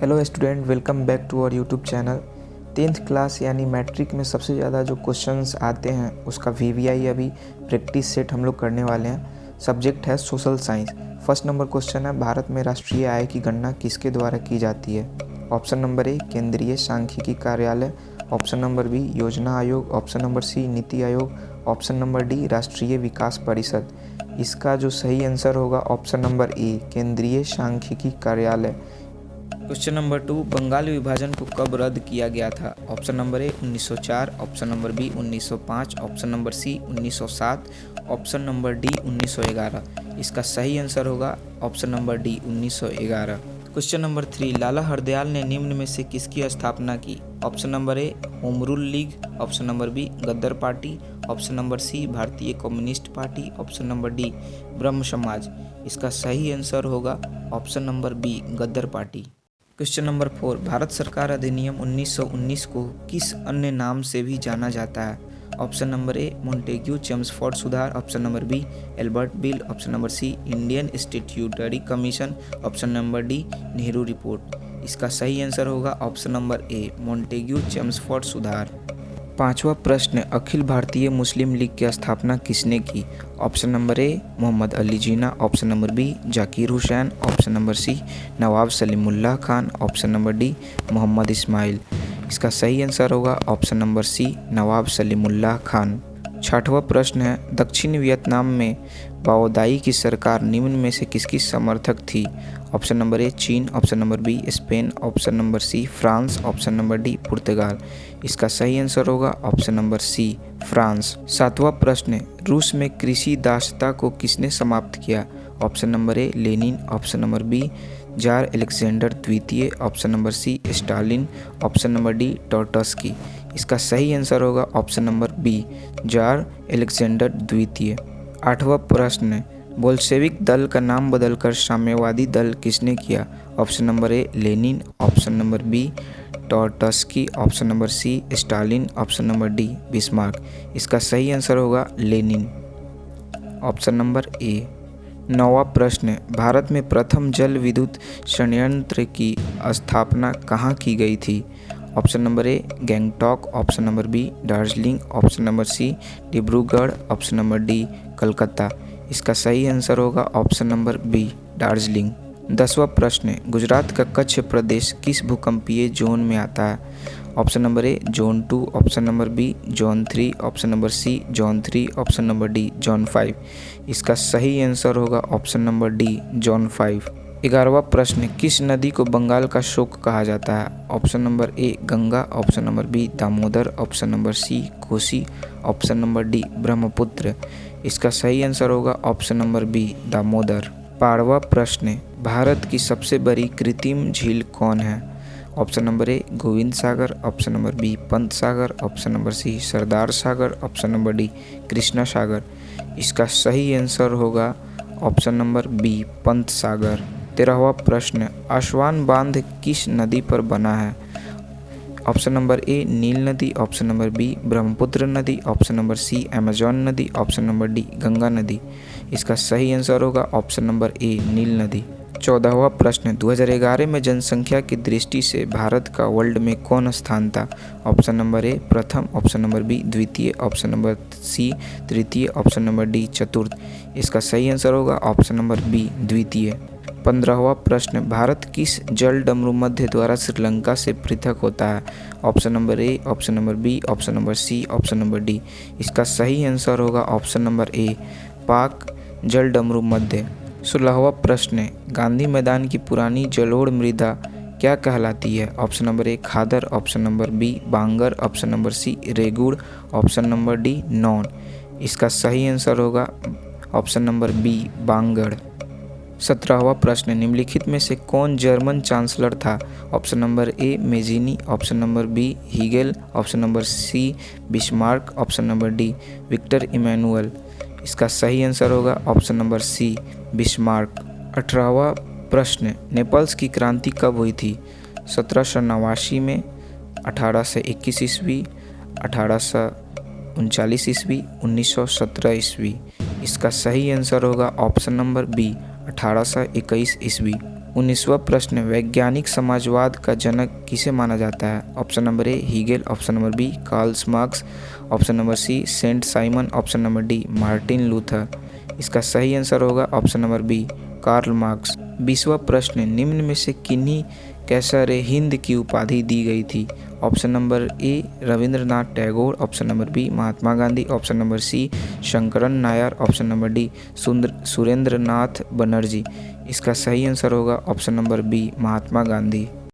Hello student, welcome back to our YouTube channel. 10th class यानी matric में सबसे ज़्यादा जो क्वेश्चंस आते हैं उसका वीवीआई अभी प्रैक्टिस सेट हम लोग करने वाले हैं। सब्जेक्ट है social science. First number question है, भारत में राष्ट्रीय आय की गणना किसके द्वारा की जाती है? ऑप्शन नंबर ए केंद्रीय सांख्यिकी कार्यालय, ऑप्शन नंबर बी योजना आयोग, ऑप्शन नंबर सी NITI Aayog, option number D राष्ट्रीय विकास परिषद। इसका जो सही आंसर होगा ऑप्शन नंबर ए केंद्रीय सांख्यिकी कार्यालय। क्वेश्चन नंबर 2, बंगाल विभाजन को कब रद्द किया गया था? Option number A 1904, option number B 1905, option number C 1907, option number D 1911। इसका सही आंसर होगा option number D 1911। Question number 3, Lala Hardayal ने निम्न में से किसकी स्थापना की? Option number A home rule league, option number B Ghadar party, option number C Bharatiya communist party, option number D Brahmo Samaj. इसका सही आंसर होगा option number B Ghadar party. Question number 4, Bharat सरकार अधिनियम 1919 को किस अन्य नाम से भी जाना जाता है? Option number A Montague Chelmsford सुधार, option number B Ilbert bill, option number C Indian statutory commission, option number D Nehru report. इसका सही आंसर होगा option number A Montague Chelmsford सुधार। पांचवा प्रश्न, अखिल भारतीय मुस्लिम लीग की स्थापना किसने की? Option number A Mohammad Ali Jinnah, option number B Zakir Hussain, option number C Nawab Salimullah Khan, option number D Mohammad Ismail. इसका सही आंसर होगा option number C Nawab Salimullah Khan. छठवां प्रश्न है, दक्षिण वियतनाम में बाओदाई की सरकार निम्न में से किसकी समर्थक थी? ऑप्शन नंबर ए चीन, option number B Spain, option number C France, option number D पुर्तगाल। इसका सही आंसर होगा ऑप्शन नंबर सी फ्रांस। सातवां प्रश्न, रूस में कृषि दासता को किसने समाप्त किया? Option number A Lenin, option number B tsar Alexander द्वितीय, option number C Stalin, option number D Trotsky. इसका सही आंसर होगा option number B tsar Alexander द्वितीय। आठवां प्रश्न, बोल्शेविक दल का नाम बदलकर साम्यवादी दल किसने किया? Option number A Lenin, option number B Trotsky, option number C Stalin, option number D Bismarck. इसका सही आंसर होगा लेनिन, ऑप्शन नंबर ए। नौवां प्रश्न, भारत में प्रथम जल विद्युत संयंत्र की स्थापना कहाँ की गई थी? Option number A Gangtok, option number B Darjeeling, option number C Dibrugarh, option number D Calcutta. इसका सही आंसर होगा ऑप्शन नंबर बी दार्जिलिंग। 10वां प्रश्न, गुजरात का कच्छ प्रदेश किस भूकंपीय जोन में आता है? Option number A zone 2, option number B zone 3, option number C zone 3, option number D zone 5। इसका सही आंसर होगा ऑप्शन नंबर डी जोन 5। 11वां प्रश्न, किस नदी को बंगाल का शोक कहा जाता है? Option number A Ganga, option number B Damodar, option number C Kosi, option number D Brahmaputra. इसका सही आंसर होगा ऑप्शन नंबर बी दामोदर। 12वां प्रश्न, भारत की सबसे बड़ी कृत्रिम झील कौन है? Option number A Govind Sagar, option number B Pant Sagar, option number C Sardar Sagar, option number D Krishna Sagar. इसका सही आंसर होगा option number B Pant Sagar. 13वां प्रश्न, आसवान बांध किस नदी पर बना है? ऑप्शन नंबर ए नील नदी, ऑप्शन नंबर बी ब्रह्मपुत्र नदी, ऑप्शन नंबर सी अमेजॉन नदी, ऑप्शन नंबर डी गंगा नदी। इसका सही आंसर होगा ऑप्शन नंबर ए नील नदी। 14वां प्रश्न, 2011 में जनसंख्या की दृष्टि से भारत का वर्ल्ड में कौन स्थान था? ऑप्शन नंबर ए प्रथम, ऑप्शन नंबर बी द्वितीय, ऑप्शन नंबर सी तृतीय, ऑप्शन नंबर डी चतुर्थ। इसका सही आंसर होगा ऑप्शन नंबर बी द्वितीय। 15वां प्रश्न, भारत किस जल डमरू मध्य द्वारा श्रीलंका से पृथक होता है? Option number A, option number B, option number C, option number D. इसका सही आंसर होगा ऑप्शन नंबर ए पाक जल डमरू मध्य। 16वां प्रश्न, गांधी मैदान की पुरानी जलोढ़ मृदा क्या कहलाती है? ऑप्शन नंबर ए खादर, ऑप्शन नंबर बी बांगर, ऑप्शन नंबर सी रेगुड़, ऑप्शन नंबर डी नौन। इसका सही आंसर होगा ऑप्शन नंबर बी बांगड़। 17वां प्रश्न, निम्नलिखित में से कौन जर्मन चांसलर था? Option number A Mazzini, option number B Hegel, option number C Bismarck, option number D Victor Emmanuel. इसका सही आंसर होगा ऑप्शन नंबर सी बिस्मार्क। 18वां प्रश्न, नेपल्स की क्रांति कब हुई थी? 1789 में, 1821 ईस्वी, 1839 ईस्वी, 1917 ईस्वी। इसका सही आंसर होगा ऑप्शन नंबर बी 1821 ईस्वी। 19वां प्रश्न, वैज्ञानिक समाजवाद का जनक किसे माना जाता है? Option number A Hegel, option number B Karl Marx, option number C Saint Simon, option number D Martin Luther. इसका सही आंसर होगा option number B Karl Marx. 20वां प्रश्न, निम्न में से किन्हीं कैसर हिंद की उपाधि दी गई थी? Option number A Rabindranath Tagore, option number B Mahatma Gandhi, option number C Sankaran Nair, option number D Surendranath Banerjee. इसका सही आंसर होगा option number B Mahatma Gandhi.